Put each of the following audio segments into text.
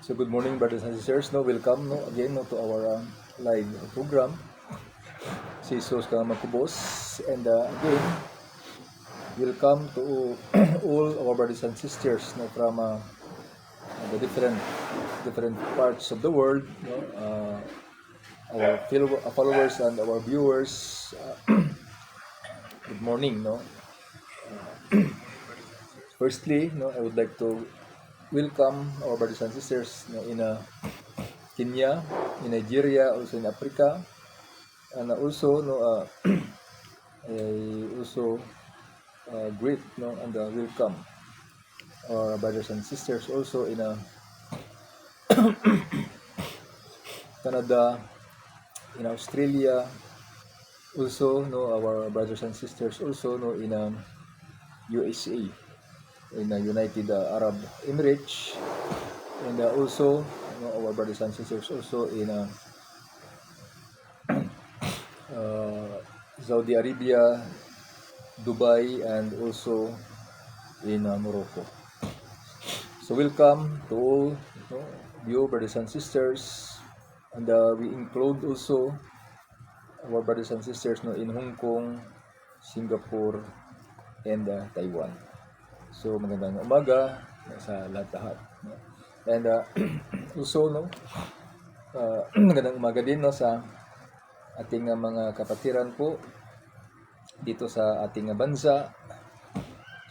So good morning, brothers and sisters. No, welcome no again no to our live program. Si Jesus ka magkubos and again welcome to all our brothers and sisters no from the different parts of the world. No, our followers and our viewers. Good morning. No, firstly, no, I would like to welcome our brothers and sisters no, in Kenya, in Nigeria, also in Africa, and also no, I also greet no and welcome our brothers and sisters also in Canada, in Australia, also no our brothers and sisters also no in USA, in United Arab Emirates, and also no, our brothers and sisters also in Saudi Arabia, Dubai, and also in Morocco. So welcome to all no, you brothers and sisters, and we include also our brothers and sisters no in Hong Kong, Singapore, and Taiwan. So magandang umaga sa lahat-lahat. No? And also no, magandang umaga din no sa ating mga kapatiran po dito sa ating bansa.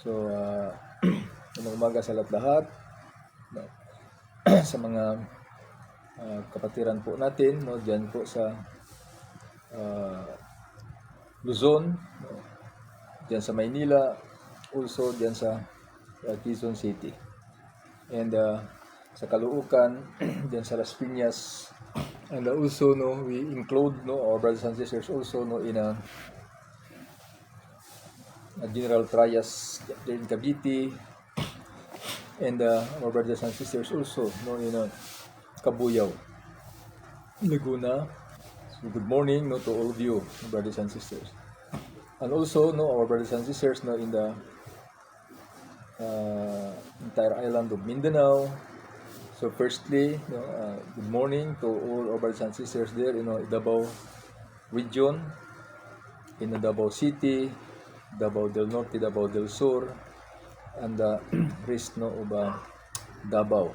So magandang umaga sa lahat-lahat no? Sa mga kapatiran po natin no diyan po sa Luzon, no? Diyan sa Maynila, also diyan sa Quezon City. And sa Caloocan, diyan sa Las Piñas. And also no we include no our brothers and sisters also no in General Trias in Cavite, and our brothers and sisters also no in Cabuyao, Laguna. So good morning no to all of you, brothers and sisters. And also no our brothers and sisters no in the entire island of Mindanao. So firstly, no, good morning to all our brothers and sisters there in Davao region, in Davao City, Davao del Norte, Davao del Sur, and the rest no of Davao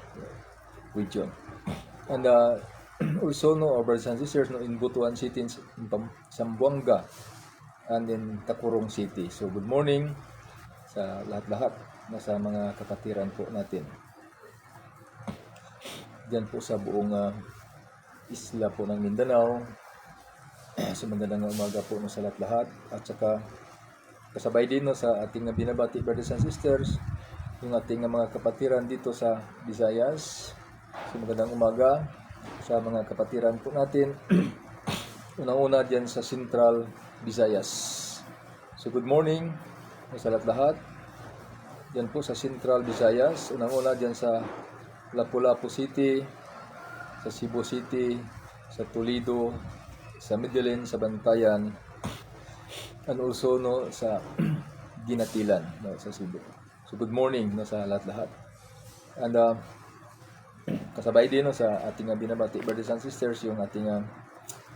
region. And also no our brothers and sisters no in Butuan City, in Zamboanga, and in Tacorong City. So good morning sa lahat-lahat na sa mga kapatiran po natin diyan po sa buong isla po ng Mindanao. So magandang umaga po no sa lahat-lahat, at saka kasabay din no sa ating binabati brothers and sisters yung ating mga kapatiran dito sa Visayas. So magandang umaga sa mga kapatiran po natin unang-una diyan sa Central Visayas. So good morning sa lahat-lahat diyan po sa Central Visayas, unang-una diyan sa Lapu-Lapu City, sa Cebu City, sa Toledo, sa Medellin, sa Bantayan, and also no sa Ginatilan no sa Cebu. So good morning no sa lahat-lahat. And kasabay din no sa ating binabati brothers and sisters yung ating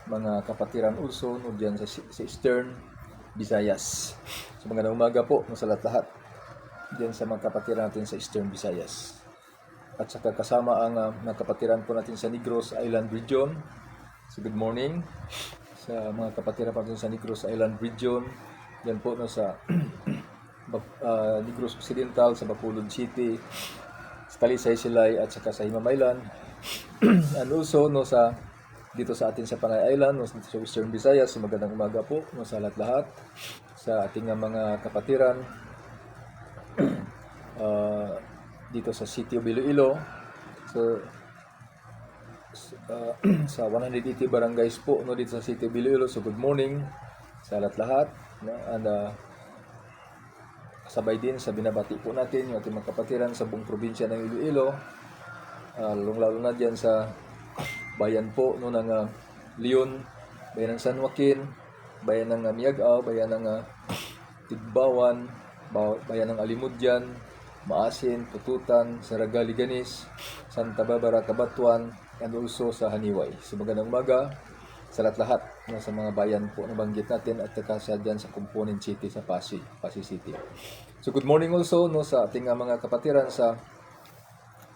mga kapatiran also no diyan sa Eastern Visayas. So magandang umaga po no sa lahat-lahat diyan sa mga kapatiran natin sa Eastern Visayas. At saka kasama ang mga kapatiran po natin sa Negros Island Region. So good morning sa mga kapatiran po natin sa Negros Island Region. Yan po no, sa Negros Occidental, sa Bacolod City, sa Talisay, Silay, at saka sa Himamaylan. And also no, sa dito sa atin sa Panay Island, no, sa Western Visayas. So magandang umaga po no, sa lahat-lahat sa ating mga kapatiran. Dito sa City of Iloilo. So sa 180 barangays po no dito sa City of Iloilo. So good morning sa lahat-lahat no? And kasabay din sa binabati po natin yung ating mga kapatiran sa buong probinsya ng Iloilo, lalong-lalo na diyan sa bayan po no ng Leon, bayan ng San Joaquin, bayan ng Miagao, bayan ng Tigbawan, bayan ng Alimudyan, Maasin, Pututan, Saraga, Liganis, Santa Barbara, Cabanatuan, and also sa Haniway. So magandang umaga sa lahat no, sa mga bayan po na banggit natin at saka dyan sa Component City sa Pasig City. So good morning also no, sa ating mga kapatiran sa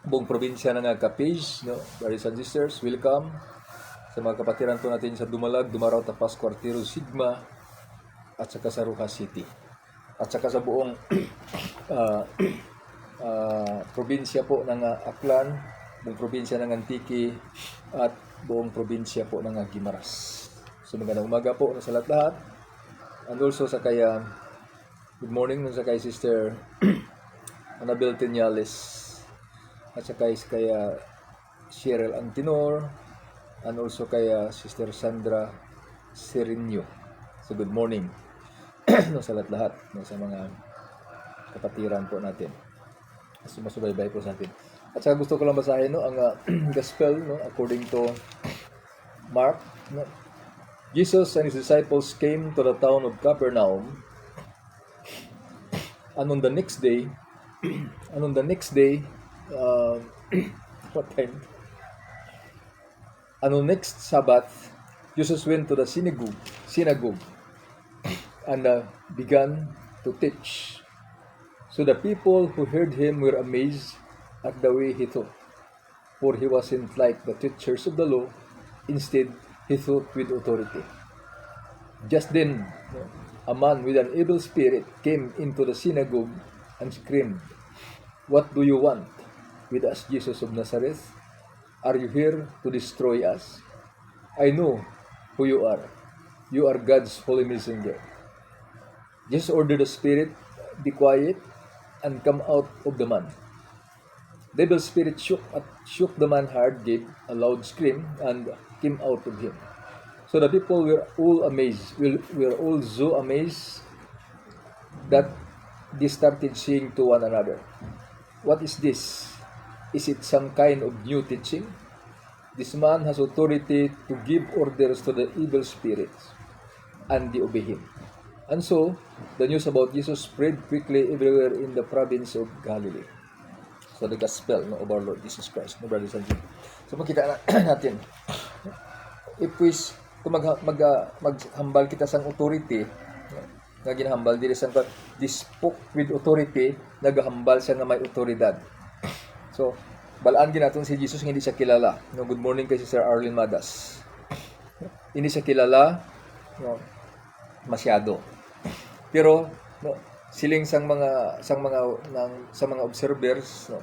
buong probinsya ng Capiz, no, brothers and sisters, welcome sa mga kapatiran po natin sa Dumalag, Dumaraw, Tapas, Cuartero, Sigma, at saka sa Rojas City. At saka sa buong probinsya po ng Aklan, buong probinsya ng Antique, at buong probinsya po ng Guimaras. So magandang umaga po sa lahat. And also sa kaya, good morning sa kay Sister Annabel Tenyales, at saka kaya Cheryl Antinor, and also kaya Sister Sandra Serenio. So good morning sa lahat sa mga kapatiran po natin. Sumasubaybay po sa atin. At saka gusto ko lang basahin no, ang gospel no, according to Mark. No. Jesus and his disciples came to the town of Capernaum, and on the next day, what time? And on next Sabbath, Jesus went to the synagogue and began to teach. So the people who heard him were amazed at the way he taught, for he wasn't like the teachers of the law. Instead, he taught with authority. Just then, a man with an evil spirit came into the synagogue and screamed, "What do you want with us, Jesus of Nazareth? Are you here to destroy us? I know who you are. You are God's holy messenger." Jesus ordered the spirit, "Be quiet," and come out of the man. The evil spirit shook the man hard, gave a loud scream, and came out of him. So the people were all amazed. We were all so amazed that they started saying to one another, "What is this? Is it some kind of new teaching? This man has authority to give orders to the evil spirits, and they obey him." And so, the news about Jesus spread quickly everywhere in the province of Galilee. So, the gospel no, of our Lord Jesus Christ, no, brothers and sisters. So, makita natin, if kung maghambal kita sa authority, nga ginahambal diri sa they spoke with authority, naghambal siya nga may otoridad. So, balaan ginaton si Jesus hindi siya kilala. No, good morning kay Sister Arlene Madas. Hindi siya kilala no, masyado. Pero no, siling sang mga observers no,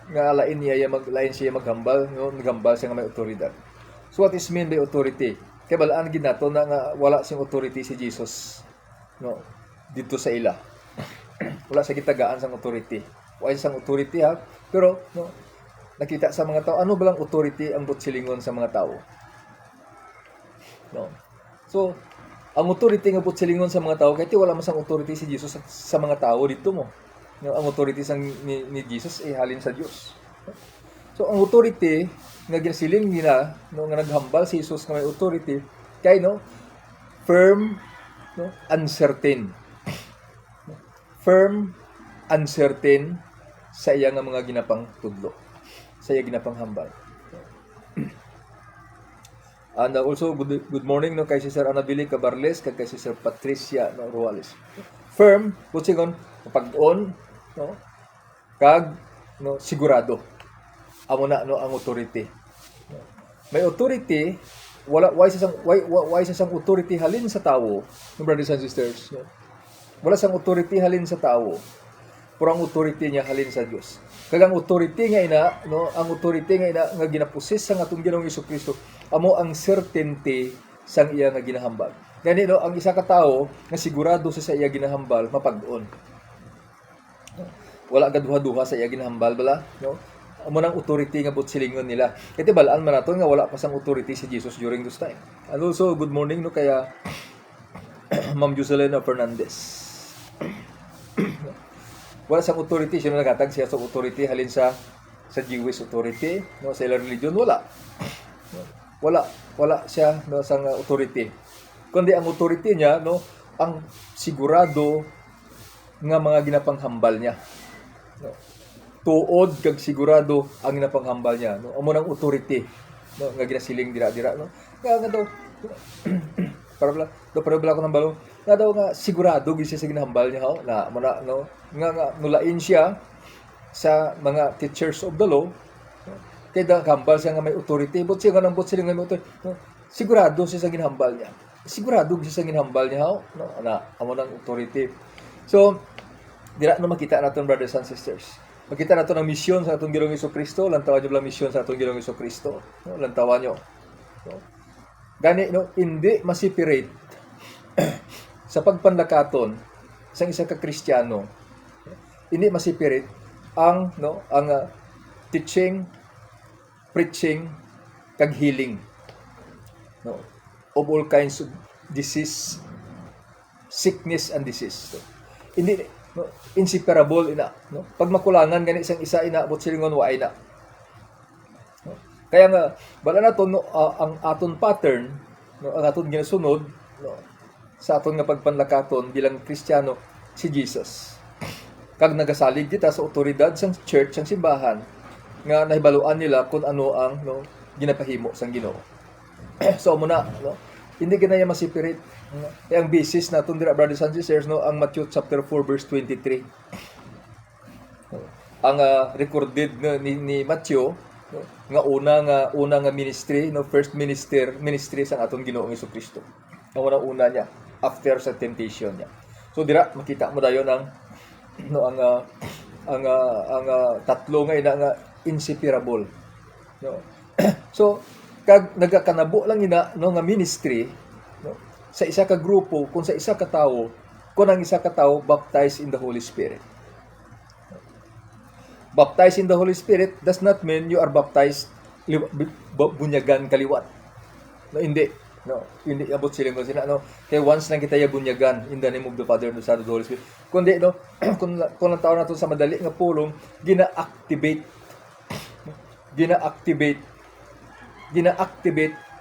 nga lain siya maghambal, no, naghambal siya nga may otoridad. So what is mean by authority? Kaya balaan ginato na nga wala siyang authority si Jesus no dito sa ila. Wala sa gitagaan sang authority. Wala sang authority ha, pero no nakita sa mga tao ano ba lang authority ang butsilingon sa mga tao. No. So ang authority nga butsilingon sa mga tao, kahit wala masang authority si Jesus sa mga tao dito mo. No, ang authority ni Jesus ay halin sa Diyos. So ang authority nga ginasiling nila no nga naghambal si Jesus nga may authority kay no firm no uncertain. Firm uncertain sa iya nga mga ginapang tudlo. Sa iya ginapang hambal. And also, good morning no, kay Sister Annabelle Cabarles, kay Sister Patricia no, Ruales. Firm, butingon, pag-on, no, kag, no, sigurado. Amo na, no, ang authority. May authority, why sa sang authority halin sa tao, no, brothers and sisters, no? Wala sang authority halin sa tao, pero ang authority niya halin sa Diyos. Kagang authority nga ina, no, ang authority nga ina nga ginapusis sa atong Ginoong Hesukristo, amo ang certainty sang iya nga ginahambal. Gani no, ang isa ka tawo nga sigurado sa iya ginahambal mapag-on. Wala gaduha-duha sa iya ginahambal bala, no? Amo nang authority nga butsilingon nila. Kaya balaan man naton nga wala pa sang authority si Jesus during this time. And also good morning no kaya Ma'am Jocelyn Fernandez. Wala sang authority siya nagatag siya sa authority halin sa Jewish authority, no, sa ilang religion wala. Wala siya no sang authority. Kundi ang authority niya no ang sigurado nga mga ginapanghambal niya. No? Tuod kag sigurado ang napanghambal niya, no? Amo nang authority, no, nga ginasiling dira-dira, no? Nga daw para bala ko ng balo nga daw nga sigurado gid siya sa ginahambal niya, ho, na mo na, no, nga nulain siya sa mga teachers of the law, no? Kaya hambal siya nga may authority, but siya nga nang sila nga may authority, no? Sigurado siya sa ginahambal niya, sigurado siya sa ginahambal niya, ho, no, na amo nang authority. So dira no makita naton, brothers and sisters, makita naton ang misyon sa atong Ginoong Hesukristo. Lantawan nyo lang misyon sa atong Ginoong Hesukristo, no? Lantawan nyo, no? Gani, no, hindi masiperate sa pagpanlakaton sa isa ka Kristiyano, hindi masiperate ang, no, ang teaching, preaching kag healing, no, of all kinds of disease, sickness and disease, no? Hindi, no, inseparable ina, no? Pag makulangan gani isang isa, inaabot silingon wa ina, no? Kaya nga bala naton, no, ang aton pattern, no, ang aton ginasunod, no, sa aton nga pagpanlakaton bilang Kristiyano si Jesus. Kag nagasalig kita sa otoridad sang church, sang simbahan, nga nahibaluan nila kung ano ang, no, ginapahimo sang Ginoo. So muna, no, hindi kinaya masipirit. Kaya ang basis naton dira, brothers and sisters, no, ang Matthew chapter 4 verse 23. Ang recorded, no, ni Matthew, no, nga una nga ministry, no, first ministry sang aton Ginoong Hesukristo. Ang una niya after sa temptation niya. So dira makita mo dayon ang, no, ang tatlo nga ina nga inseparable, no. So kag nagakanabo lang ina, no, nga ministry, no, sa isa ka grupo, kung sa isa ka tawo, kung ang isa ka tawo baptized in the Holy Spirit. Baptized in the Holy Spirit does not mean you are baptized bunyagan kaliwat, no, hindi. No, hindi abot sila ko sila, no. Kaya once lang kita bunyagan in the name of the Father, and the Son, and the Holy Spirit. Kundi, no, kung ang tao nato sa madali nga pulong, gina-activate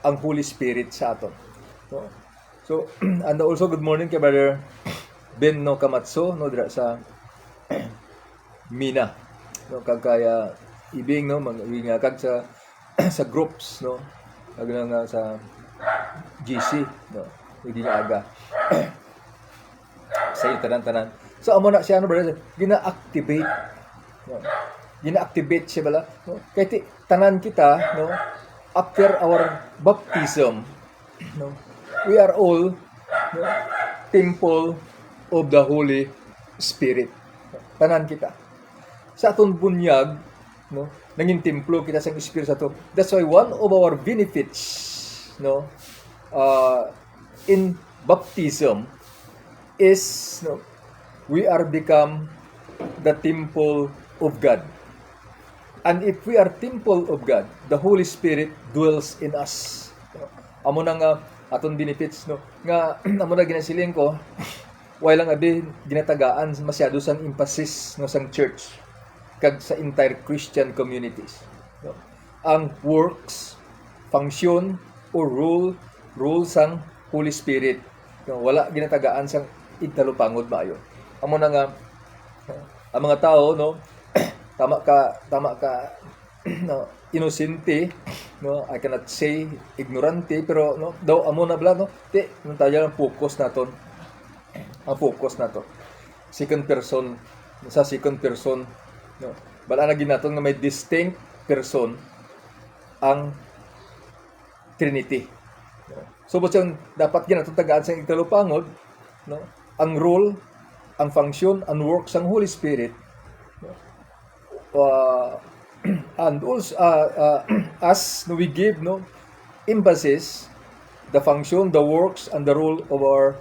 ang Holy Spirit sa aton, no. So and also good morning kay Brother Ben, no, Kamatso, no, dira sa Mina, no, kag kaya ibing, no, mga kag sa groups, no, kag nga sa GC, no, hindi niya aga sa tanan-tanan. So amo na siya, no, brother, gina-activate, no, gina-activate siya bala, no, kay tanan kita, no, after our baptism, no, we are all, no, temple of the Holy Spirit, no, tanan kita sa aton bunyag, no, nanging templo kita sa Espiritu Santo. That's why one of our benefits, no, in baptism is, no, we are become the temple of God. And if we are temple of God, the Holy Spirit dwells in us. Amo na nga aton benefits, no, nga amo na ginasiling ko, wala lang abi ginatagaan masyado sang emphasis, no, sang church kag sa entire Christian communities, no, ang works, function or rule sang Holy Spirit, no, wala ginatagaan sang igtalupangod maayo. Amo na nga ang mga tao, no, tama ka no, inosente, no, I cannot say ignorante, pero, no, daw amo na bla, no, ti nung tayo ang focus naton, second person, no, bala na ginaton nga may distinct person ang Trinity, no. So butang dapat ginaton tagaan sa igtalupangod, no, ang role, ang function, ang work sang Holy Spirit, no, and also as, no, we give, no, emphasis the function, the works and the role of our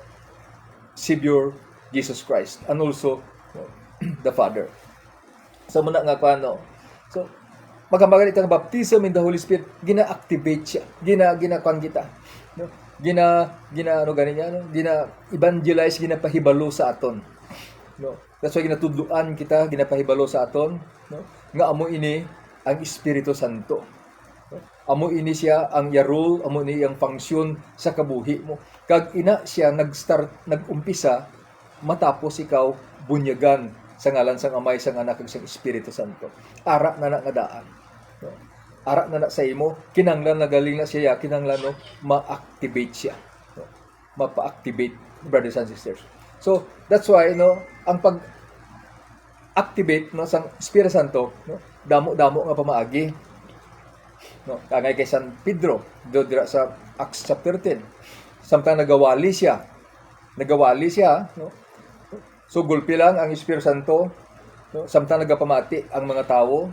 Savior Jesus Christ, and also, no, the Father. So muna nga paano, so magamagan itang baptism in the Holy Spirit, gina-activate siya, gina-kwan kita, no, ano ganin niya, no, gina-evangelize, ginapahibalo sa aton, no. That's why ginatudluan kita, ginapahibalo sa aton, no, nga amo ini ang Espiritu Santo, no. Amo ini siya ang yarol, amo ini ang function sa kabuhi mo. Kag ina siya nag-umpisa matapos ikaw bunyagan sa ngalan sang Amay, sang Anak, ug sang Espiritu Santo. Ara na nga daan. No? Ara na sa imo, kinanglan nagaling na siya, kinanglan no, ma-activate siya. No? Mapa-activate, brothers and sisters. So, that's why, no, ang pag-activate no, sang Espiritu Santo, no, damo-damo nga pamaagi. No, kagay kay San Pedro, do dira sa Acts chapter 10. Samtang nagawali siya, no? So gulpi lang ang Espiritu Santo, no? Samtang nagapamati ang mga tao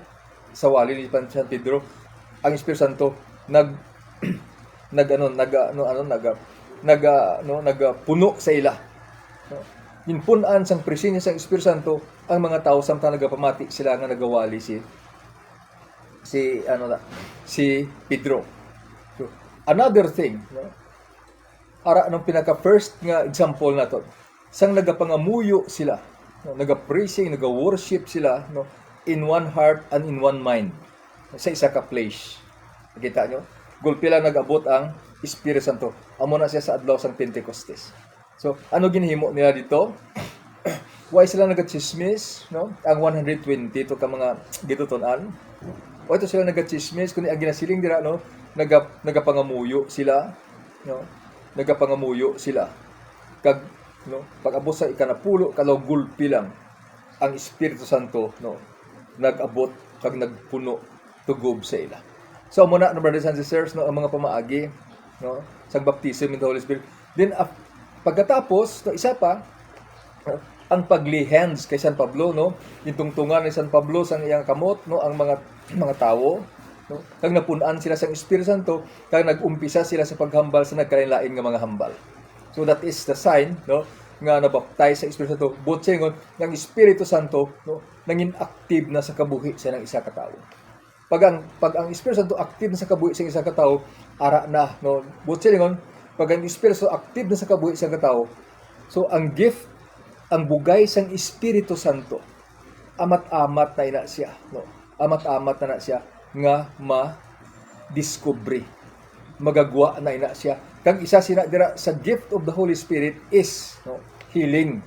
sa wali ni San Pedro, ang Espiritu Santo nagpuno sa ila. No? Inpunan sang presensya sang Espiritu Santo ang mga tao samtang nagapamati sila nga nagawali si Pedro. So, another thing, no? Ara nung pinaka-first nga example nato, sang nagapangamuyo sila, no? Naga-praising, naga-worship sila, no? In one heart and in one mind, sa isa ka place. Nakita nyo? Gulpi lang nag-abot ang Espiritu Santo. Amo na siya sa adlaw sang Pentecostes. So, ano ginhimo nila dito? Why sila naga-chismis, no? Ang 120 to ka mga gituton-an. Why to sila naga-chismis kundi ang ginasiling dira, no? Nagapangamuyo sila, no? Nagapangamuyo sila. Kag no, pag-abot sa ikanapulo kalaw gulpi lang ang Espiritu Santo, no, nag-abot kag nagpuno tugob sa ila. So muna no, brothers and sisters, no, ang mga pamaagi, no, sa baptism in the Holy Spirit. Then pagkatapos, no, isa pa, no, ang pag-lay hands kay San Pablo, no, yung tungtungan ni San Pablo sa iyang kamot, no, ang mga tao, no, kag napunan sila sa Espiritu Santo, kag nag-umpisa sila sa paghambal sa nagkalain-lain nga mga hambal. So that is the sign, no, nga nabaptize sa Espiritu Santo. Butsingon ng Espiritu Santo, no, nangin active na sa kabuhi sa ng isa ka tawo. Pag ang Espiritu Santo active na sa kabuhi sa isa ka tawo, ara na, no. Butsingon pag ang Espiritu Santo active na sa kabuhi sa ka tawo, so ang gift, ang bugay sang Espiritu Santo, amat-amat na ina siya, no. Amat-amat na siya nga ma-discovery. Magagwa na ina siya. Kang isa sina dira sa gift of the Holy Spirit is, no, healing.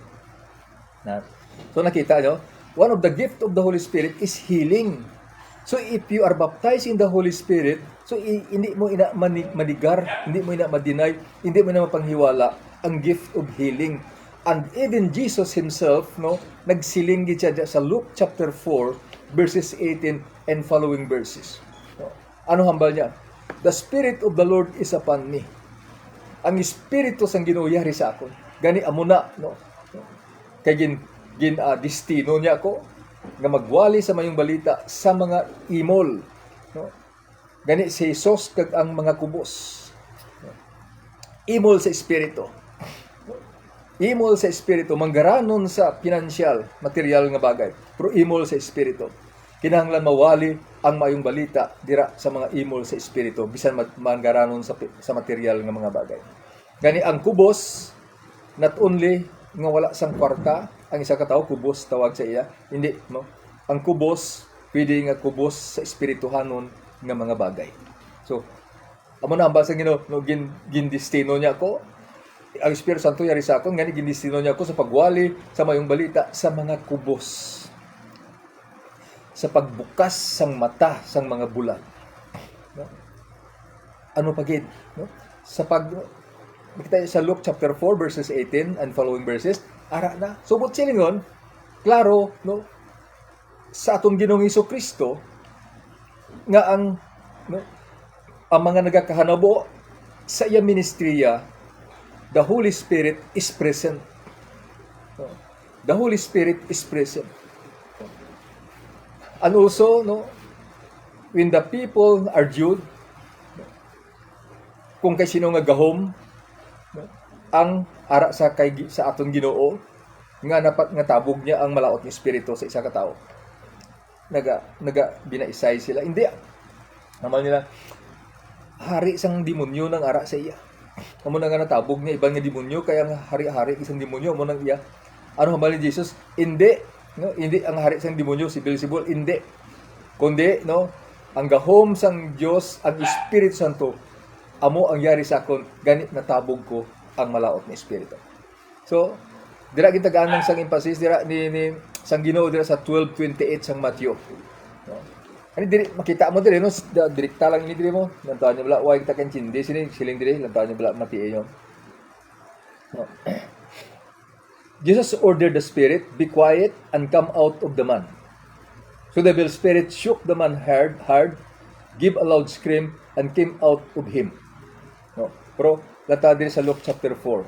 So nakita nyo, one of the gift of the Holy Spirit is healing. So if you are baptized in the Holy Spirit, so hindi mo ina manigar, hindi mo ina madeny, hindi mo ina mapanghiwala ang gift of healing. And even Jesus himself, no, nagsiling gid siya sa Luke chapter 4 verses 18 and following verses. No? Ano hambal niya? The Spirit of the Lord is upon me. Ang Espiritu sang Ginoo yari sa akon. Gani amo na, no? Kay destino niya ako nga magwali sa mayong balita sa mga imol, no? Gani si Jesus kag ang mga kubos. No? Imol sa Espiritu. Imol sa Espiritu, manggaranon sa financial, material nga bagay. Pero imol sa Espiritu. Kinahanglan mawali ang mayong balita dira sa mga imol sa Espiritu, bisan manggaranon sa material nga mga bagay. Gani ang kubos, not only nga wala sang kwarta, ang isa ka tawo kubos tawag sa iya. Hindi, no? Ang kubos, pwede nga kubos sa espirituhanon nga mga bagay. So, amo na ang basa Ginoo, no, gindestino niya ko. Ang Espiritu Santo yari sa akon, ngani gindestino niya ko sa pagwali sa mayong balita sa mga kubos. Sa pagbukas sang mata sang mga bulag. No? Ano pagid, no? Kita sa Luke chapter 4 verses 18 and following verses, ara na. Subot silingon, klaro, no? Sa atong Ginoong Hesukristo nga ang mga nagakahanabo sa iya ministriya, the Holy Spirit is present. No? The Holy Spirit is present. And also, no, when the people are Jude, kung kay sino nga gahom, no, ang ara sa atong Ginoo nga napat nga tabog niya ang malaot nga espiritu sa isa ka tawo. Naga binaisay sila. Hindi. Naman nila hari sang demonyo nang ara sa iya. Amo na nga natabog niya ibang nga demonyo kaya nga hari-hari isang demonyo amo nang iya. Ano hambal ni Jesus? Hindi, no, hindi ang hari sang demonyo si Beelzebul, hindi. Kundi, no, ang gahom sang Dios, ang Espiritu Santo, amo ang yari sa akon, ganit natabog ko ang malaot na espiritu. So, dira gitagaan sang emphasis dira ni sang Ginoo dira sa 12:28 sang Matthew. No? Ani diri makita mo diri no, direkta lang ini diri mo. Lantaw niyo bala way kita kancindi siling diri, lantaw niyo bala mati inyo. No. Jesus ordered the spirit, be quiet and come out of the man. So the evil spirit shook the man hard, gave a loud scream, and came out of him. No. Pero lata diri sa Luke chapter 4.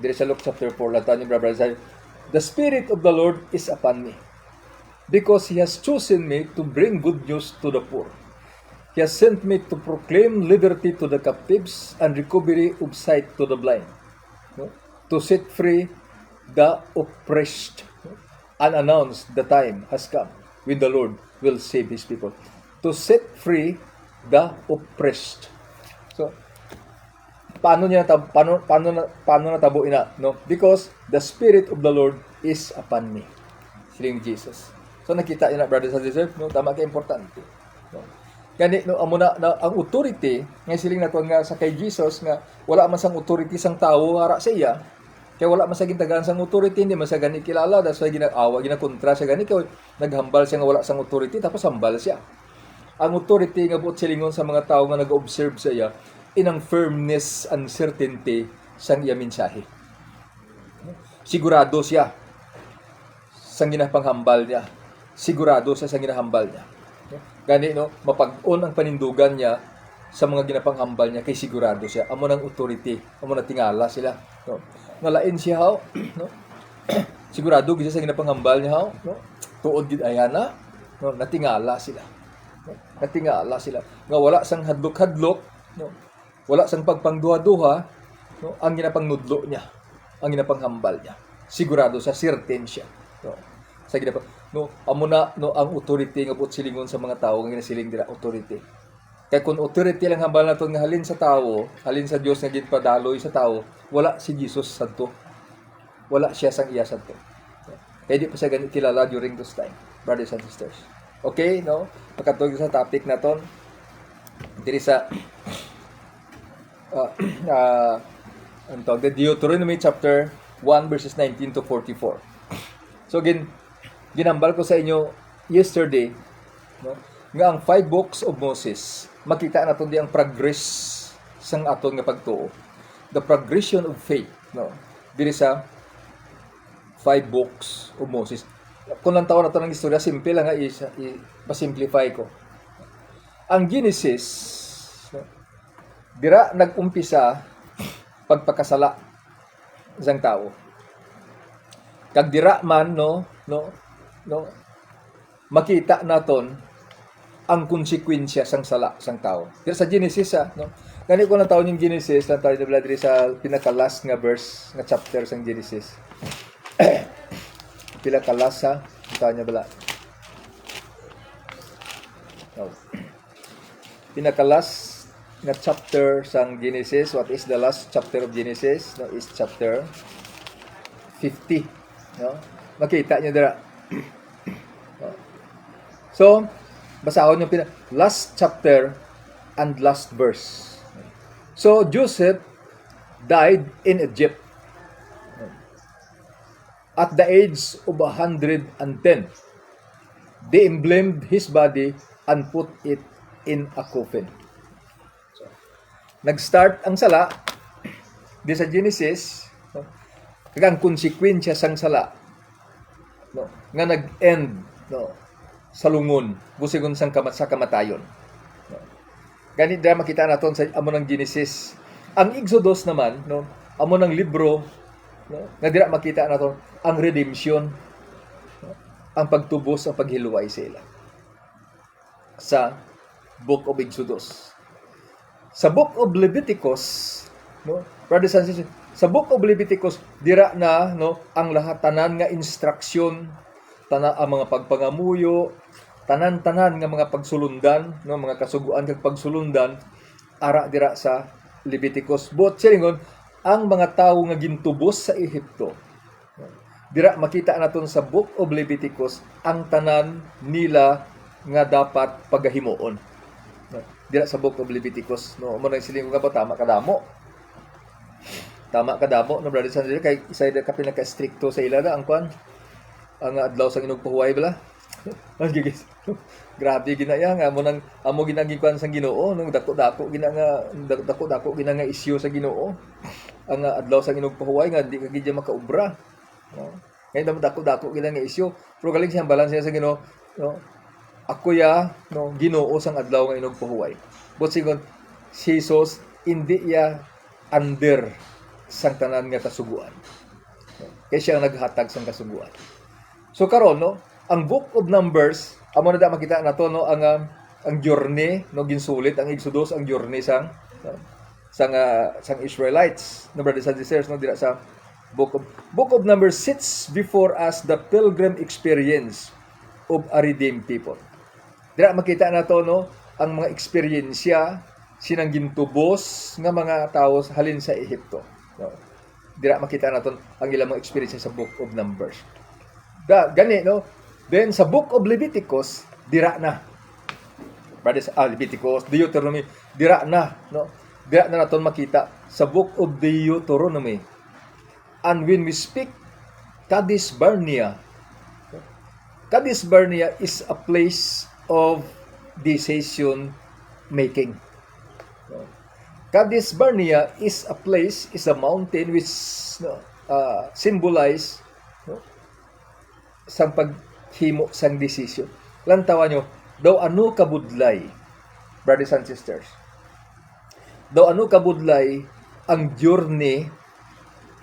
Diri sa Luke chapter 4, lata niyo brother, the Spirit of the Lord is upon me, because He has chosen me to bring good news to the poor. He has sent me to proclaim liberty to the captives and recovery of sight to the blind, no? To set free the oppressed, no? And announce the time has come when the Lord will save His people. To set free the oppressed. So, paano natabo ina, no? Because the Spirit of the Lord is upon me. Siling Jesus. So nakita ina brothers and sisters, no? Tama ka importante. No? Kani no amo na ang authority nga siling nato nga sa kay Jesus nga wala man sang authority sang tawo ara sa iya. Kaya wala man sa gintagaan sang authority, hindi man sa gani kilala, das sa ginaawa ginakontra sa gani kay naghambal siya nga wala sang authority tapos hambal siya. Ang authority nga buot silingon sa mga tawo nga nag-observe sa iya inang firmness and certainty sang iya mensahe. Sigurado siya sang ginapanghambal niya. Sigurado siya sang ginahambal niya. Gani no, mapag-on ang panindugan niya sa mga ginapanghambal niya kay sigurado siya. Amo nang authority, amo na tingala sila, no. Ngalain siya haw, no. Sigurado gid sa ginapanghambal niya haw, no. Tuod gid ayana, no, natingala sila. No? Natingala sila. Nga wala sang hadlok-hadlok, no. Wala sang pagpangduha-duha, no, ang ginapangnudlo niya, ang ginapanghambal niya. Sigurado sa certain siya, no. Sa ginapang no amo na no ang authority nga buot silingon sa mga tawo nga ginasiling dira authority. Kay kun authority lang hambal naton nga halin sa tawo, halin sa Dios nga gidpadaloy sa tawo, wala si Jesus sadto. Wala siya sang iya sadto. Kay di pa siya ganit kilala during those time, brothers and sisters. Okay, no? Pagkatog sa topic naton diri sa the Deuteronomy chapter 1 verses 19 to 44. So ginambal ko sa inyo yesterday, no, nga ang 5 books of Moses, makita naton di ang progress sang aton nga pagtuo. The progression of faith, no, diri sa 5 books of Moses. Kung lang taon na ito ng istorya, simple lang nga i-simplify ko. Ang Genesis, no, dira nag-umpisa pagpakasala sang tao. Kag dira man no makita naton ang konsekwensya sang sala sang tao. Dira sa Genesis no. Gani ko na taon yung Genesis, lang tayo diri sa pinaka-last nga verse nga chapter sang Genesis. Pinaka-last sa tayo niya bala. No. Pinaka-last nga chapter sang Genesis. What is the last chapter of Genesis? No, is chapter 50. No? Makita niyo dira. So, basahon yung last chapter and last verse. So, Joseph died in Egypt at the age of 110. They embalmed his body and put it in a coffin. So, nag-start ang sala di sa Genesis, no? Kaya ang konsekwensya sang sala, no, nga nag-end, no, sa lungon, busigon sa kamatayon. No. Ganit dira makita naton sa amo ng Genesis. Ang Exodus naman, no, amo ng libro, no, nga dira makita naton ang redemption, no, ang pagtubos, ang paghiluway sa ila. Sa Book of Exodus. Sa Book of Leviticus, no, brothers and sisters, sa Book of Leviticus dira na no ang lahat tanan nga instruction, tanan ang mga pagpangamuyo, tanan-tanan nga mga pagsulundan, no, mga kasuguan kag pagsulundan ara dira sa Leviticus. Bot silingon ang mga tawo nga gintubos sa Ehipto. Dira makita naton sa Book of Leviticus ang tanan nila nga dapat pagahimuon. No, dira sa Book of Leviticus, no, mo nang silingon nga ba tama kadamo. tama ka damo no brothers and sisters kay isa ka pinaka-stricto sa ila na ang kwan ang adlaw sang inog pahuway bala. Ang gigis. Grabe ginaya nga amo nang amo ginaging kwan sang Ginoo nung dako-dako gina nga isyu sa Ginoo. Ang adlaw sang inog pahuway nga di ka gid makaubra. No? Ngayon dako-dako gina nga isyu. Pero galing siyang balance sa Ginoo, no? Ako ya no Ginoo sang adlaw nga inog pahuway. But sigon Jesus hindi ya under sang tanan nga kasuguan. Kaya siya ang naghatag sang kasuguan. So karon no, ang Book of Numbers, amo na da makita nato no ang journey no ginsulit ang Exodus, ang journey sang Israelites. No brothers and sisters no dira sa Book of Numbers sits before us the pilgrim experience of a redeemed people. Dira makita nato no ang mga eksperyensya sinang gintubos nga mga tao halin sa Ehipto. No? Dira makita naton ang ilang mga experience sa Book of Numbers. Gani no. Then sa Book of Leviticus dira na. Brothers, Leviticus, Deuteronomy, dira na no. Dira na naton makita sa Book of Deuteronomy. And when we speak Kadesh Barnea is a place of decision making. Kadesh Barnea is a mountain which symbolize sang paghimo sang decision. Lantawan nyo, daw ano kabudlay, brothers and sisters. Daw ano kabudlay ang journey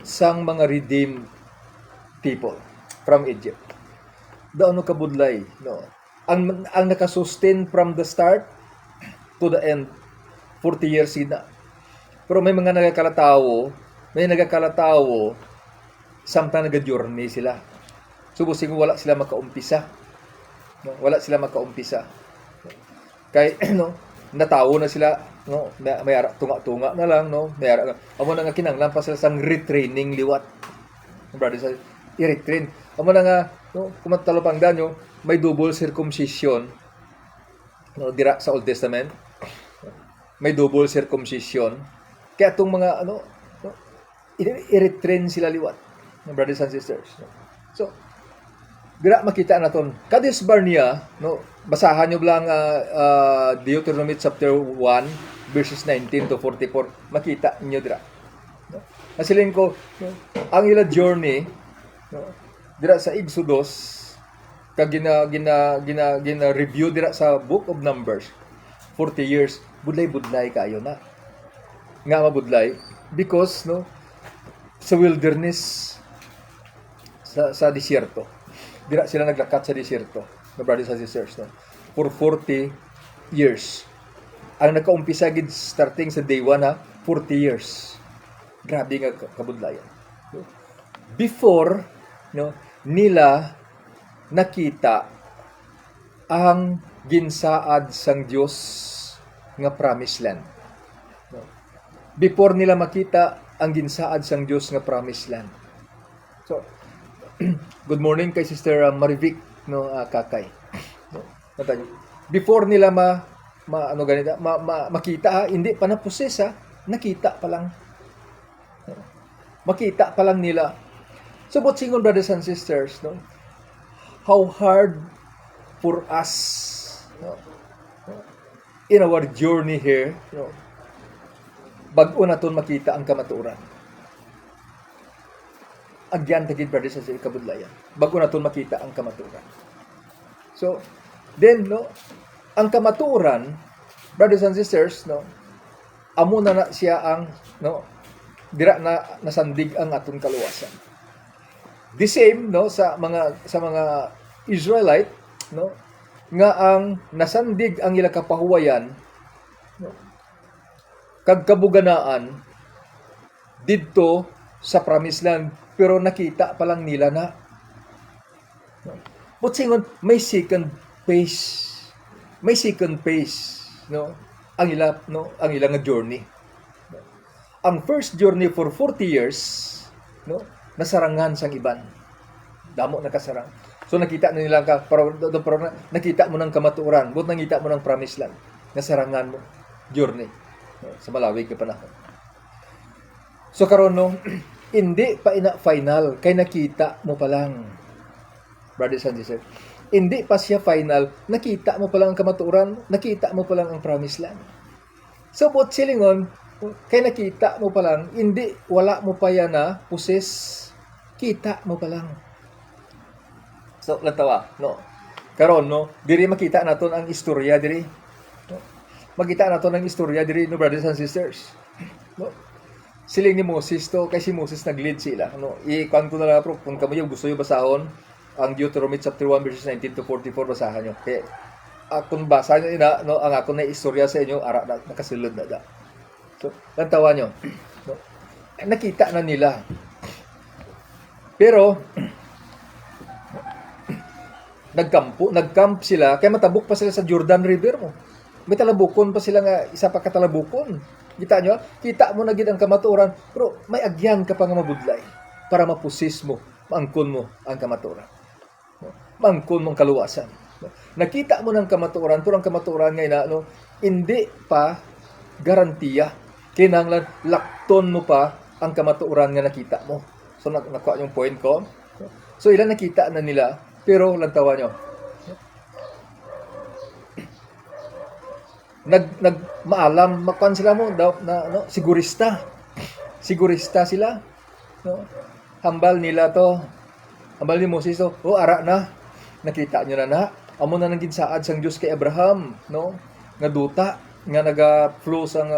sang mga redeemed people from Egypt. Daw ano kabudlay, no? Ang nakasustain from the start to the end 40 years na. Pero may mga nagkakalatawo samtang nag-journey sila. Subusing wala sila makaumpisa. No? Wala sila makaumpisa. Kay no, natawo na sila, no, may tunga-tunga na lang, no. Amo na nga kinahanglan pa sila sang retraining liwat. Brothers, i-retrain. Amo na nga no, kumatalo pang danyo, may double circumcision. No, dira sa Old Testament. May double circumcision. Kaya itong mga no, i-retrain sila liwat. No, brothers and sisters. No? So, dira makita naton Kadesh Barnea no basahan niyo lang Deuteronomy chapter 1 verses 19 to 44 makita niyo dira no? Nasilin ko no? Ang ila journey no? Dira sa Exodus kag gina review dira sa Book of Numbers 40 years budlay kayo na nga mabudlay because no sa wilderness sa disyerto. Dira sila naglakat sa disyerto, no brothers and sisters, no? For 40 years. Ang nakaumpisa gid starting sa day 1 ha, 40 years. Grabe nga kabudlayan. Before no nila nakita ang ginsaad sang Dios nga promised land. No? Before nila makita ang ginsaad sang Dios nga promised land. So good morning kay Sister Marivic no Kakay. No, before nila makita hindi pa na process nakita pa lang. Makita pa lang nila. So but singon brothers and sisters no how hard for us no, in our journey here no bag-o naton makita ang kamatuoran. Agyan tagid brothers sa kabudlayan. Bago naton makita ang kamatuoran. So, then no, ang kamatuoran, brothers and sisters, no, amo na siya ang no, dira na nasandig ang aton kaluwasan. The same no sa mga Israelite, no, nga ang nasandig ang ila kapahuwayan, no, kag kabuganaan didto sa promised land. Pero nakita pa lang nila na but singon may second phase no ang ilang journey. Ang first journey for 40 years no nasarangan sang iban damo nakasarang so nakita na nila pero nakita mo ng kamatuoran but nakita mo ng promised land nasarangan mo journey no, sa malawig na panahon. So karon no, hindi pa ina final kay nakita mo pa lang. Brothers and sisters, hindi pa siya final, nakita mo pa lang ang kamatuoran, nakita mo pa lang ang promised land. So but silingon, kay nakita mo pa lang, hindi wala mo pa yan na possess, kita mo pa lang. So lantawa, no. Karon no, diri makita naton ang istorya diri. No? Makita naton ang istorya diri no brothers and sisters. No. Siling ni Moses to, kay si Moses nag-lead sila. No? I-count ko na lang, kung kamo gusto yung basahon, ang Deuteronomy chapter 1 verses 19 to 44 basahan nyo. Kaya kung basa nyo ina, no, ang ako na istorya sa inyo, ara na nakasulod na da. So, lantawa nyo. No? Nakita na nila. Pero, nagcamp sila, kaya matabok pa sila sa Jordan River mo. May talabukon pa sila nga, isa pa katalabukon. Kita nyo? Kita mo na gid ang kamatuoran, pero may agyan ka pa nga mabudlay para mapusis mo, maangkon mo ang kamatuoran. Maangkon mo ang kaluwasan. Nakita mo ng kamatuoran, pero ang kamatuoran ngayon na, hindi pa garantiya. Kinahanglan lakton mo pa ang kamatuoran nga nakita mo. So, nakuha yung point ko. So, ilan nakita na nila, pero lantawa nyo. Maalam, makuan sila mo, sigurista sila. No? Hambal nila to. Hambal ni Moses to. Ara na. Nakita nyo na. Amo na nang ginsaad sang Dios kay Abraham, no? Nga duta nga naga-flow sang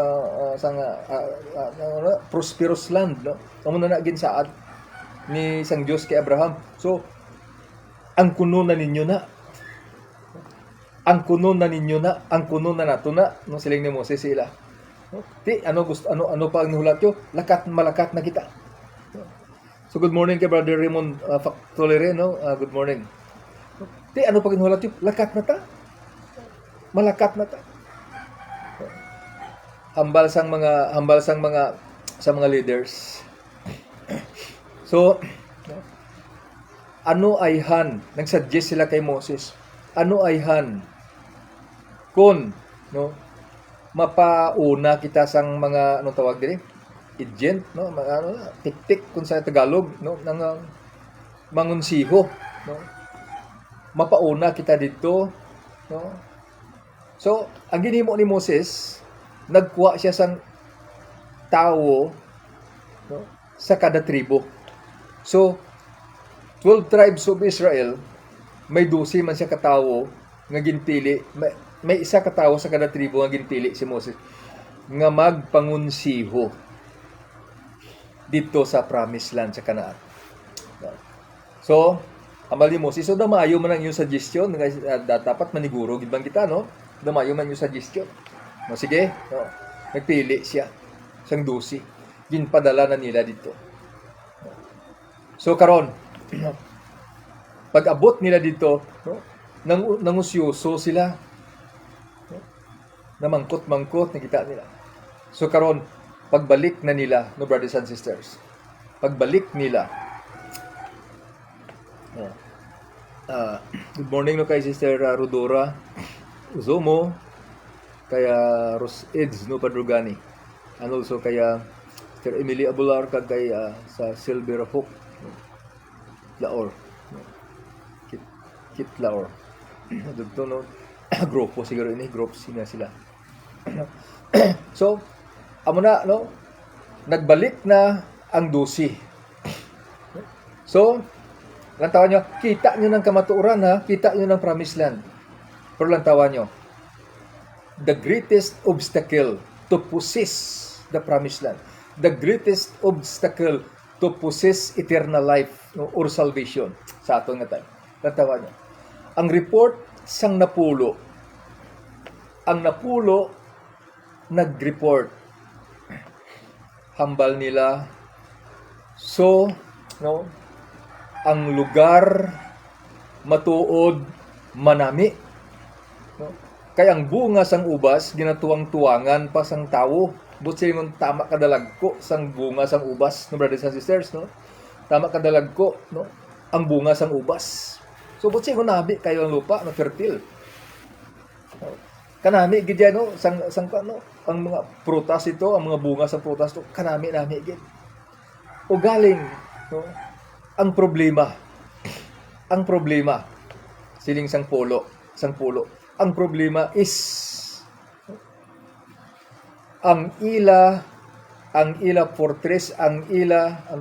prosperous land, no? Amo na ginsaad ni sang Dios kay Abraham. So ang kuno na ninyo na. Ang kuno na nato na, no, siling ni Moses sila. No? Ano pa ang nihulat yo? Malakat na kita. So good morning kay Brother Raymond Factolere, no? Good morning. Ano pa ginulat yo? Lakat na ta. Malakat na ta. Hambal sang mga leaders. So ano ay nagsuggest sila kay Moses. Ano ay kun no mapauna kita sang mga anong tawag diri agent no mga tik-tik kun sa Tagalog no nang mangunsiho no mapauna kita dito no. So ang ginhimo ni Moses, nagkuha siya sang tawo no sa kada tribo. So 12 tribes of Israel, may 12 man siya katawo nga ginpili, may isa katawo sa kada tribo nga ginpili si Moses nga magpangunsiho dito sa promised land sa Canaan. So, amal ni Moses, so damayo man ang iyong suggestion, dapat maniguro gid bang kita, no? Damayo man yung suggestion. No, sige, no. Nagpili siya sang 12. Ginpadala na nila dito. So karon, pag-abot nila dito, no, nangusyoso sila. No, namangkot-mangkot, nakita nila. So karon, pagbalik na nila, no brothers and sisters, pagbalik nila, good morning no kay Sister Rodora Uzomo, kaya Eds no Padrugani, and also kaya Sister Emily Abular, kag kay sa Silver Hook Laor, Kit Laor. Dito no grupo siguro ini, group sila. So amo na no, nagbalik na ang 12. So lantawan nyo, kita nyo ng kamatuoran ha, kita nyo ng promised land. Pero lantawan nyo, the greatest obstacle to possess the promised land, the greatest obstacle to possess eternal life, no, or salvation sa atong nga time. Lantawan nyo, ang report sang Napulo, ang Napulo nag-report, hambal nila, so no, ang lugar matuod manami, no? Kaya ang bunga sang ubas ginatuwang-tuwangan pa sang tawo, but silingon tama kadalagko sang bunga sang ubas, no brothers and sisters, no? Tama kadalagko, no, ang bunga sang ubas. So but silingon nabi kayo ang lupa na fertile, no? Kanami gid yan, no, sang no, ang mga prutas ito, ang mga bunga sa prutas to, kanami gid. o galing, no? Ang problema siling sang pulo. Ang problema is ang ila fortress, ang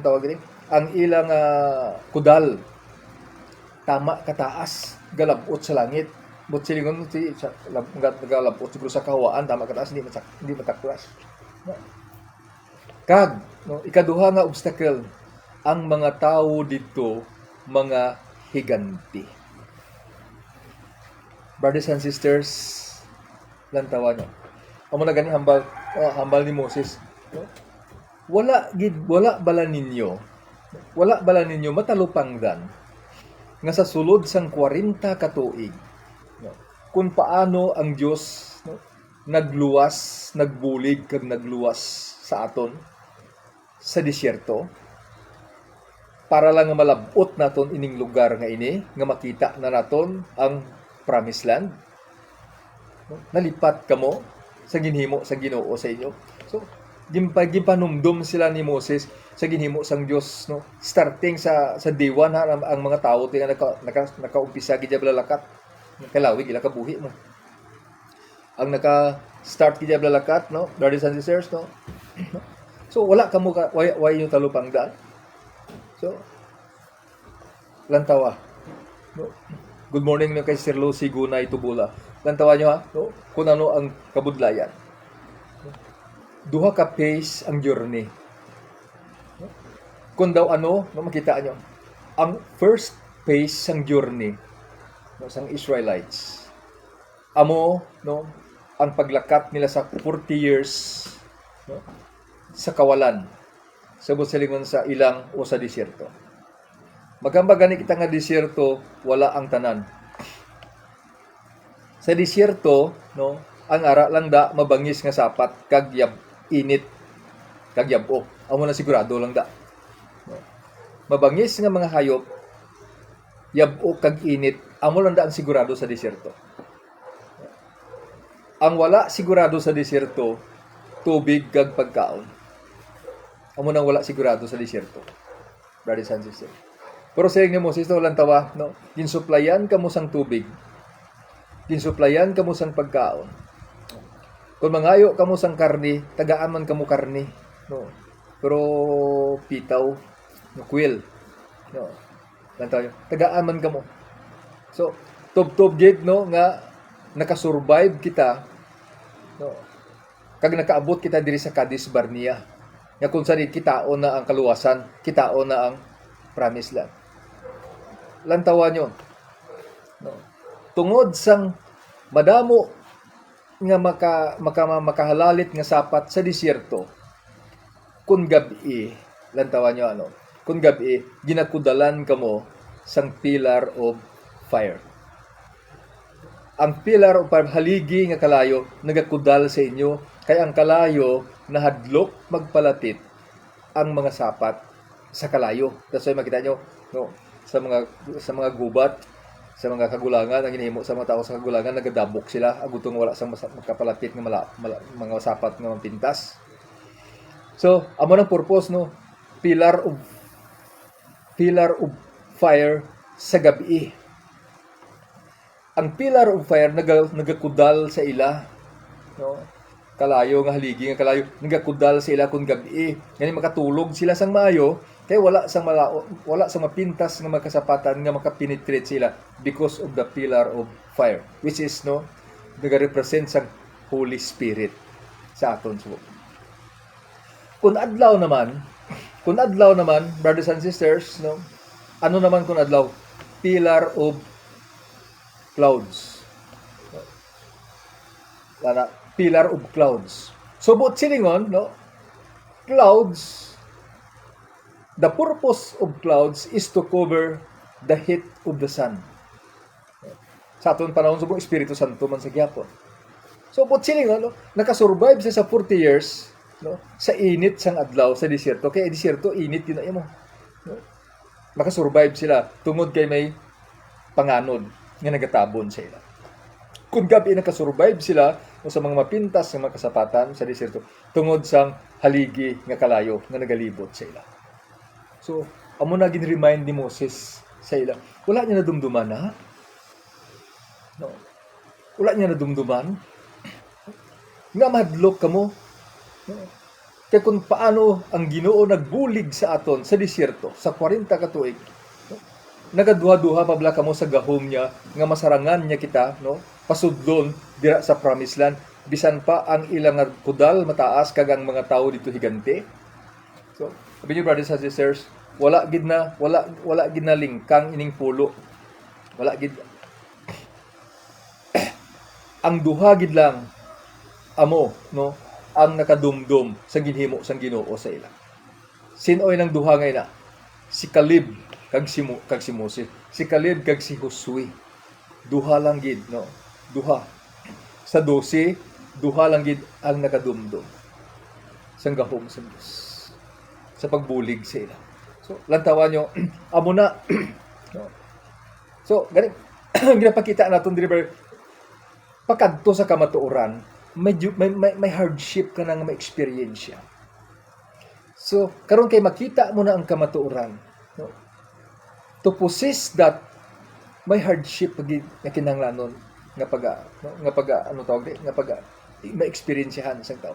tawag rin, ang ilang kudal tama kataas, galabot sa langit. But silingon si galabot siguro sa kahawaan, tama kataas, hindi mataklas. Kag, no, ikaduha nga obstacle, ang mga tao dito, mga higanti. Brothers and sisters, lantawa nyo. Amo na gani hambal ni Moses. No? Wala bala ninyo matalupangdan nga sa sulod sang 40 ka tuig, no? Kung paano ang Dios, no, nagbulig kag nagluwas sa aton sa disyerto para lang nga malabot naton ining lugar nga ini, nga makita na naton ang promised land. No? Nalipat kamo sa ginhimo sa Ginoo sa inyo. So, ginpanumdum sila ni Moses sa ginhimo sang Dios, no? Starting sa day 1 ang mga tao tinga nakaumpisa gid blalakat. Kalawig ila kabuhi mo. Ang naka-start gid blalakat, no? Brothers and sisters, no? So wala kamo way yung talupang daan. So lantawa. No? Good morning no kay Sir Lucy Gunay Tubula. Lantawa nyo ha, no? Kung ano ang kabudlayan. Duha ka phase ang journey. No? Kung daw ano, no, makita nyo. Ang first phase sang journey, no, sang Israelites. Amo, no, ang paglakat nila sa 40 years, no, sa kawalan. Sa busilingon sa ilang o sa disyerto. Magamba gani kita nga disyerto, wala ang tanan. Sa disyerto, no, ang ara lang da mabangis nga sapat kag init kag yabo. Amo na sigurado lang da. No. Mabangis nga mga hayop, yabo kag init, amo lang da ang sigurado sa disyerto. Ang wala sigurado sa disyerto, tubig kag pagkaon. Amo nang wala sigurado sa disyerto. Brothers and sisters. Pero sayang ni Moses, ito lang tawa, no? Ginsuplayan kamo sang tubig. Ginsuplayan kamo sang pagkaon. Kung mangayo kamo sang karni, tagaan man kamo karni, no? Pero pitaw, no, quail, no? Lang tayo, tagaan man kamo. So, tub gid, no, nga nakasurvive kita, no? Kag nakaabot kita diri sa Cadiz Barnea. Nga kung saan kitaon na ang kaluwasan, kitaon na ang promised land. Lantawa nyo, no? Tungod sang madamo nga makahalalit nga sapat sa disyerto, kun gabi, lantawa nyo ano, kun gabi, ginakudalan kamo sang pillar of fire. Ang pillar of fire, haligi nga kalayo, nagakudal sa inyo, kaya ang kalayo, nahadlok magpalatit ang mga sapat sa kalayo. That's why makita nyo, no, sa mga gubat, sa mga kagulangan, ang hinihimo sa mga tao sa kagulangan, nagadabok sila, agutong wala sa makapalapit ng mga sapat nga mampintas. So, amo ng purpose, no, pillar of fire sa gabi. Ang pillar of fire nagakudal sa ila, no, kalayo nga haligi nga kalayo, nagakudal sa ila kun gabi. Ngani makatulog sila sang maayo, kaya wala sa mapintas nga makasapatan nga makapenetrate sila because of the pillar of fire, which is, no, nagarepresent sa Holy Spirit sa aton. So, kung adlaw naman, brothers and sisters, no, ano naman kung adlaw? Pillar of clouds. Pillar of clouds. So, buot silingon, no, clouds, the purpose of clouds is to cover the heat of the sun. Sa aton panahon, subong Espiritu Santo man sa gyapon. So, buot silingon, no, nakasurvive siya sa 40 years, no, sa init sang adlaw sa disyerto. Kaya disyerto, init yun na imo. No? Makasurvive sila tungod kay may panganod nga nagatabon sa ila. Kung gabi nakasurvive sila o sa mga mapintas ng mga kasapatan sa disyerto, tungod sang haligi nga kalayo nga nagalibot sa ila. So, amo na gin-remind ni Moses sa ila. Wala niya nadumduman, ha? No. Wala niya nadumduman. Nga madlok kamo. No. Kaya kung paano ang Ginoo nagbulig sa aton sa disyerto, sa 40 ka tuig, no? Nagaduha-duha pabla kamo sa gahom niya, nga masarangan niya kita, no? Pasudlon dira sa promised land, bisan pa ang ilang kudal mataas kag ang mga tao dito higante. So, sabi niyo brothers and sisters, wala gid na lingkang ining pulo. Wala gid. Ang duha gid lang amo, no, ang nakadumdum sa ginhimo sang Ginoo sa ila. Sinoy nang duha nga ina? Si Caleb kag si Moses. Si Caleb kag si Josue. Duha lang gid, no. Duha. Sa 12, duha lang gid ang nakadumdum sang gahom sa Dios sa pagbulig sa ila. So, lantawan nyo, amo na. No? So, ganit, ginapakita natin diri pakadto sa kamatuoran, may hardship ka nang ma-experience. So, karon kay makita mo na ang kamatuoran. No? To possess that, may hardship pag kinahanglanon nga ma-experiencehan sa tao.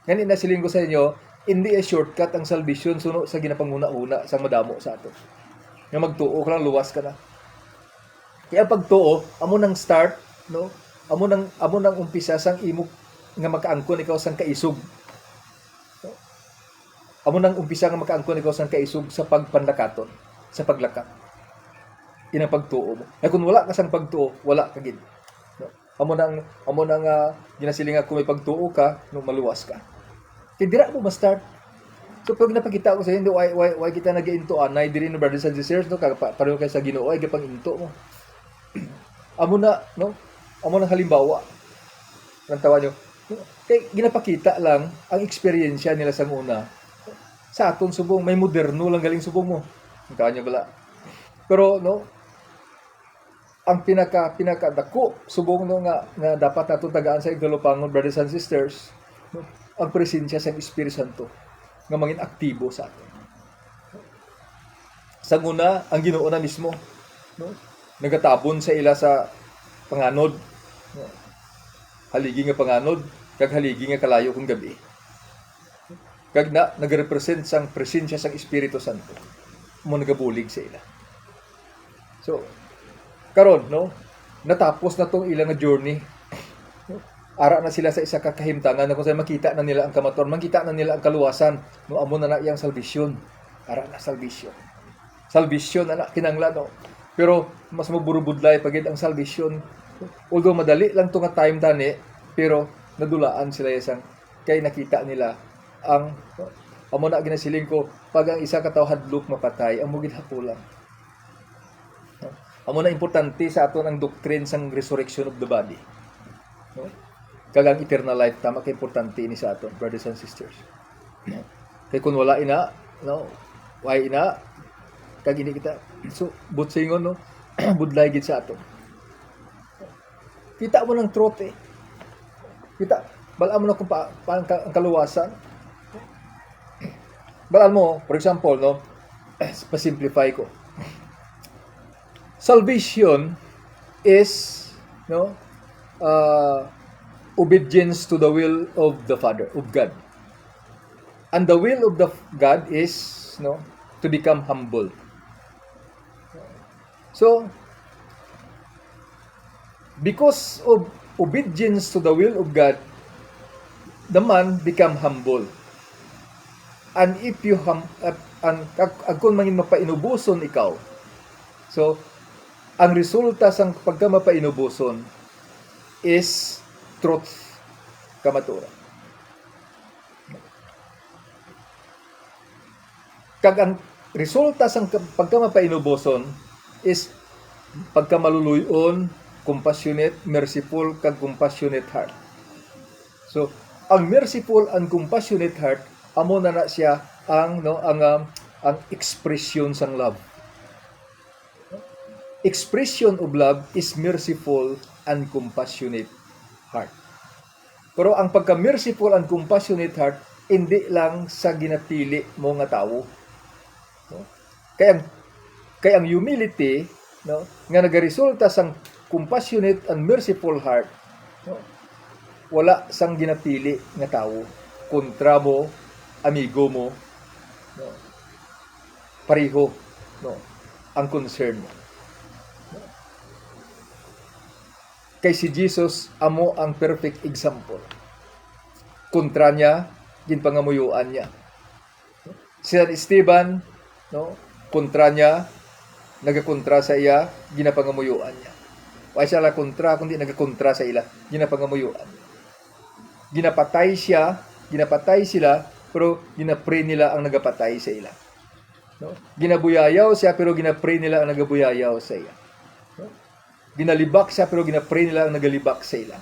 Ngayon nasiling ko sa inyo, hindi shortcut ang salvation suno sa ginapanguna-una sa madamo sa ato. Nga magtuo ka lang, luwas ka na. Kaya pagtuo, amo nang start, no? Amo nang umpisa sang imo nga makaangkon ikaw sang kaisog. No? Amo nang umpisa nga makaangkon ikaw sang kaisog sa pagpanlakaton, sa paglakat. Inang pagtuo mo. Ay kung wala ka sang pagtuo, wala ka gid. No? Amo nang ginasiling nga kung may pagtuo ka, no, maluwas ka. Kaya dira mo ma-start. So pag napakita ko sa inyo, why kita nag-into anay diri no brothers and sisters, no, pareho kay sa Ginoo ay gapang into mo. Amo na, no? Amo nang halimbawa. Rantawa nyo. Kay ginapakita lang ang experience nila sa una. Sa aton subong may moderno lang galing subong mo. Rantawa nyo bala. Pero no, ang pinaka dako subong no nga dapat naton tagaan sa igdalopangon brothers and sisters, no, ang presensya sa Espiritu Santo nga mangin aktibo sa aton. Sa una, ang Ginoo na mismo, no, nagatabon sa ila sa panganod, no, haligi nga panganod kag haligi nga kalayo kung gabi. Kag nagrepresent sang presensya sang Espiritu Santo mo nagabulig sa ila. So karon, no, natapos na tong ilang journey. Ara na sila sa isa ka kahimtangan na kung saan makita na nila ang kamatuoran, makita na nila ang kaluwasan, no, amo na iyang salvation. Ara na salvation. Salvation na kinanglan, no. Pero mas maburubudlay pagid ang salvation. Although madali lang to nga time tani, pero nadulaan sila isang kay nakita nila ang amo na ginasiling ko, pag ang isa ka tawo hadlok mapatay, ang mugid hapulan. Amo na importante sa aton ang doctrine sang resurrection of the body. No? Kag ang eternal life, tama kay importante ini sa aton, brothers and sisters. No? Kay kung wala ina, no, why ina, kag ini kita, so, butsingon, no, budlay gid sa aton. Kita mo ng truth, eh. Kita, balaan mo na kung paano ang kaluwasan. Balaan mo, for example, no, pa-simplify ko. Salvation is, no, obedience to the will of the Father, of God. And the will of the God is, no, to become humble. So, because of obedience to the will of God, the man become humble. And if you kung mangin mapainubuson ikaw, so ang resulta sang pagka mapainubuson is truth, kamatuoran. Kag ang resulta sang pagka mapainubuson is pagka maluluyon, compassionate, merciful, kag compassionate heart. So, ang merciful and compassionate heart amo na siya ang expression sang love. Expression of love is merciful and compassionate heart. Pero ang pagka-merciful and compassionate heart, hindi lang sa ginapili mo nga tao. No? Kaya ang humility, no, nga nagaresulta sang compassionate and merciful heart, no, wala sang ginapili nga tao, kontra mo, amigo mo, no, pareho, no, ang concern mo. Kay si Jesus amo ang perfect example. Kontra niya, ginpangamuyuan niya. Si San Esteban, no, kontra niya, nagakontra sa iya, ginapangamuyuan niya. Wala siya la kontra, kundi nagakontra sa ila, ginapangamuyuan. Ginapatay sila, pero ginapray nila ang nagapatay sa ila. No? Ginabuyayaw siya, pero ginapray nila ang nagabuyayaw sa iya. No? Ginalibak siya, pero ginapray nila ang nagalibak sa ila.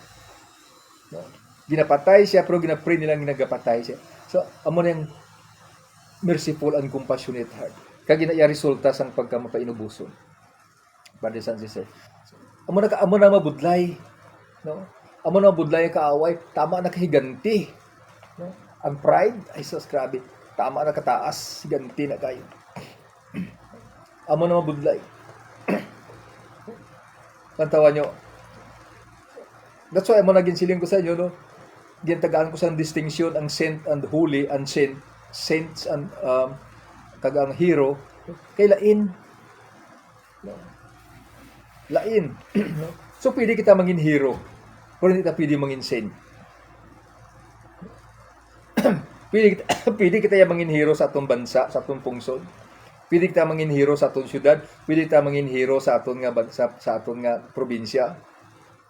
No? Ginapatay siya, pero ginapray nila ang ginagapatay siya. So, amo na yung merciful and compassionate heart. Kaya ginaya resulta sang pagkamapainubuson. Brothers and sisters. Amo na mabudlay. No? Amo na mabudlay kaaway. Tama na kahiganti. No? Ang pride, ay sus, grabe. Tama na kataas. Higanti na kayo. Amo na mabudlay. Kantawan nyo. That's why amo naging siling ko sa inyo, no? Gintagaan ko sa distinction ang saint and holy and saint. Saints and kagang hero. Kay lain. No? Lain. No? So, pwede kita mangin hero. Pero hindi kita pwede mangin saint. pwede kita mangin hero sa atong bansa, sa atong pungsod. Pwede kita mangin hero sa atong syudad. Pwede kita mangin hero sa atong nga sa atong nga probinsya.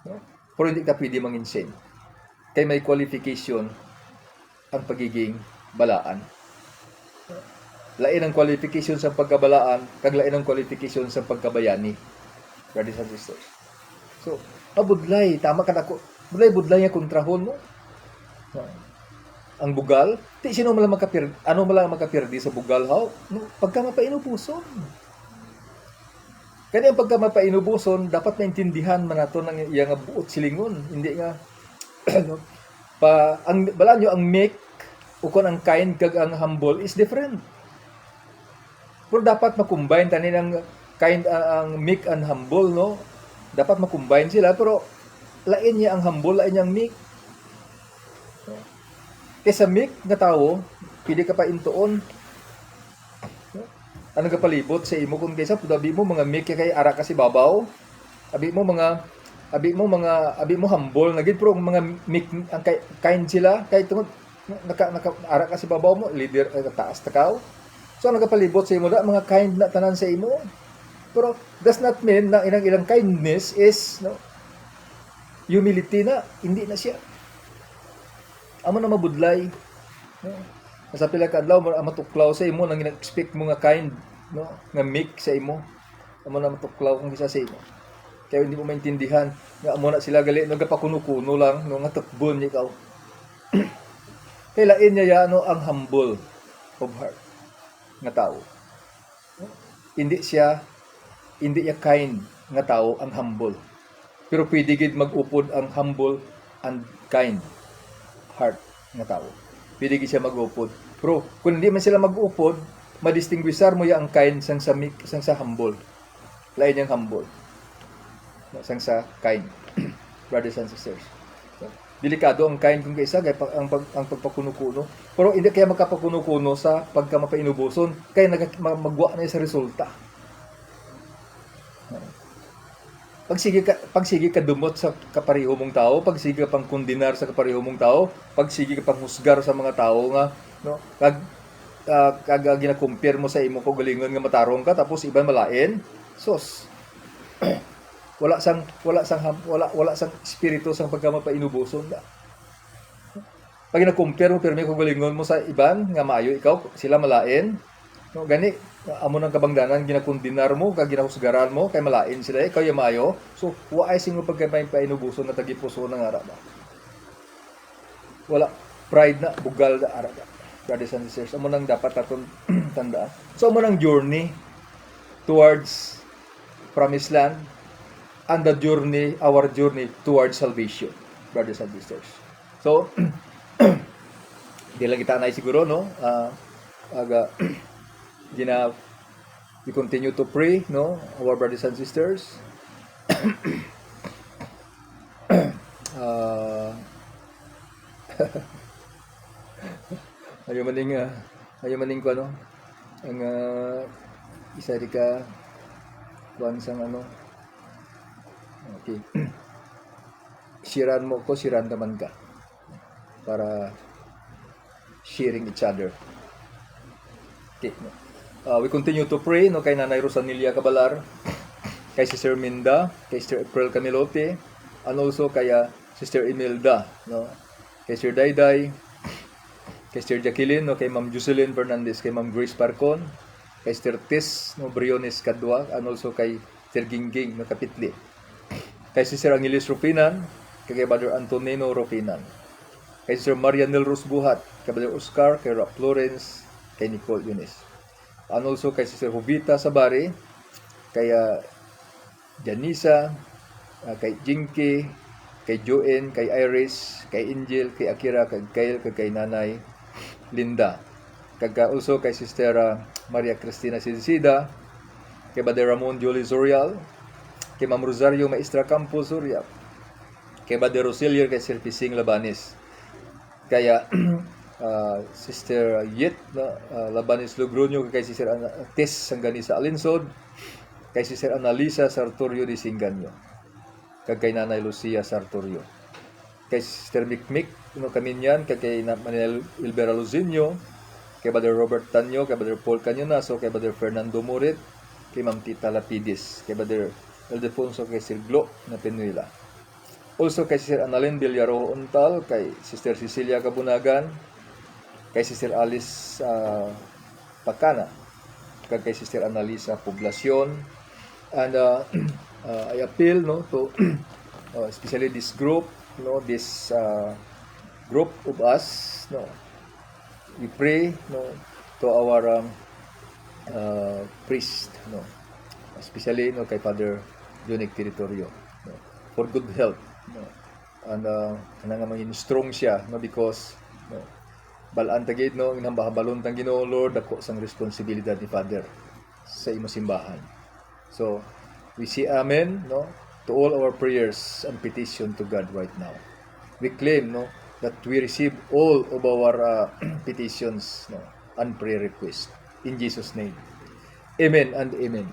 No? Pero hindi kita pwede mangin saint. Kaya may qualification ang pagiging balaan. Lain ang qualification sa pagkabalaan, kag lain ang qualification sa pagkabayani. Brothers and sisters. So, budlay, tama ka na ko. Budlay nga kontrahon mo. Ang bugal, di sino malang makapirdi sa bugal haw? No, pagka mapainubuson. Kaya ang pagka mapainubuson, dapat maintindihan man nato ng iyang buot silingon. Hindi nga no, ang balaan nyo, ang meek o kung ang kind kag ang humble is different. Pero dapat makombine tanin ang kind ang meek and humble, no? Dapat makombine sila, pero lain niya ang humble, lain niya ang meek. Kaysa meek na tao, pili ka pa intuon. Ano ka palibot sa imo kung kaysa abi mo mga meek kay ara kasi babaw. Abi mo humble na gid, pero mga meek ang kind sila kay tungod naka ara kasi babaw mo, leader taas takaw. So nagapalibot sa imo da mga kind na tanan sa imo. Pero does not mean na ilang kindness is no humility na, hindi na siya. Amo na mabudlay. No? Sa pila ka adlaw matuklaw sa imo nang ina-expect mo nga kind, no? Nga meek sa imo. Amo na matuklaw kung isa sa imo. Kaya hindi mo maintindihan nga amo na sila gali nagapakuno-kuno lang no nga tukbon ni ikaw. Kaya lain niya ano ang humble of heart nga tao. Hindi siya kind nga tao ang humble. Pero pwede gid mag-upod ang humble and kind heart nga tao. Pwede gid siya mag-upod. Pero kung hindi man sila mag-upod, madistinguishar mo ya ang kind sang sa humble. Lain yang humble. Sang sa kind. Brothers and sisters. So, delikado ang kind kung kaysa ang pagpakuno-kuno. Pero hindi kaya magkapakuno-kuno sa pagkamapainubuson kaya magwa na sa resulta. Pagsige ka dumot sa kapareho mong tao, pagsige ka pang kondinar sa kapareho mong tao, pagsige ka pang husgar sa mga tao nga no kag gina-compare mo sa imo ko galingon nga matarong ka tapos iban malain, sos wala sang espiritu sang pagkamapainubuson da. Pag gina-compare mo pirmi ko galingon mo sa iban nga maayo ikaw sila malain, no gani amo nang kabangdanan ginakondinar mo kag ginahusgaran mo kay malain sila ikaw ya maayo, so waay sing mo pagkamapainubuson na tagipuso ng ara ba. Wala pride na bugal da ara ba. Brothers and sisters, amo nang dapat aton tandaan. So amo nang journey towards promised land and our journey towards salvation, brothers and sisters. So di lang kita na siguro no aga we continue to pray, no, our brothers and sisters. uh, ayaw maning ko ano ang isa di ka kuan sang ano, okay. Siran mo ko, siran naman ka para sharing each other. Okay. We continue to pray, no, kay Nanay Rosanilia Cabalar, kay Sister Minda, kay Sister April Camilote, and also kay Sister Imelda, no, kay Sister Dayday, kay Sister Jacqueline, no, kay Ma'am Jocelyn Fernandez, kay Ma'am Grace Parcon, kay Sister Tess, no, Briones Cadua, and also kay Sister Gingging, no, Kapitli, kay Sister Angelis Rupinan, kay Brother Antonino Rupinan, kay Sister Marianel Rosbuhat, kay Brother Oscar, kay Rap Florence, kay Nicole Yunes, and also kay Sister Jovita Sabari, kay Janisa, kay Jinky, kay Joen, kay Iris, kay Angel, kay Akira, kay Kyle, kay Nanay Linda, kag also kay Sister Maria Cristina Sincida, kay Brother Ramon Jolie Zorial, kay Ma'am Rosario Maestra Campos Zorial, kay Brother Roselier, kay Sir Pising Labanes, kaya Sister Yet, Labanes Logroño, kay Sister Tess Sanganisa Alinsod, kay Sister Analisa Sartorio de Singanyo, kag kay Nanay Lucia Sartorio, kay Sister Mikmik, no, Kaminyan, kay Manel Ilbera Luzinyo, kay Brother Robert Tanyo, kay Brother Paul Canyonaso, kay Brother Fernando Moret, kay Ma'am Tita Lapidis, kay Brother Ildefonso, kay Sir Glo na Penuela. Also kay Sister Annalyn Villaro Untal, kay Sister Cecilia Kabunagan, kay Sister Alice Pacana, kay Sister Analisa Poblacion, and I appeal, no, to especially this group, no, this group of us, no, we pray, no, to our priest, no, especially, no, kay Father Jonic Territorio, no, for good health, no, and nga maging strong siya, no, because, no, balaan tagid, no, inambahabalon tang Ginoo, Lord, ako sang responsibilidad ni Father sa imo simbahan. So we say amen, no, to all our prayers and petition to God right now. We claim, no, that we receive all of our petitions, no, and prayer requests in Jesus' name. Amen and amen.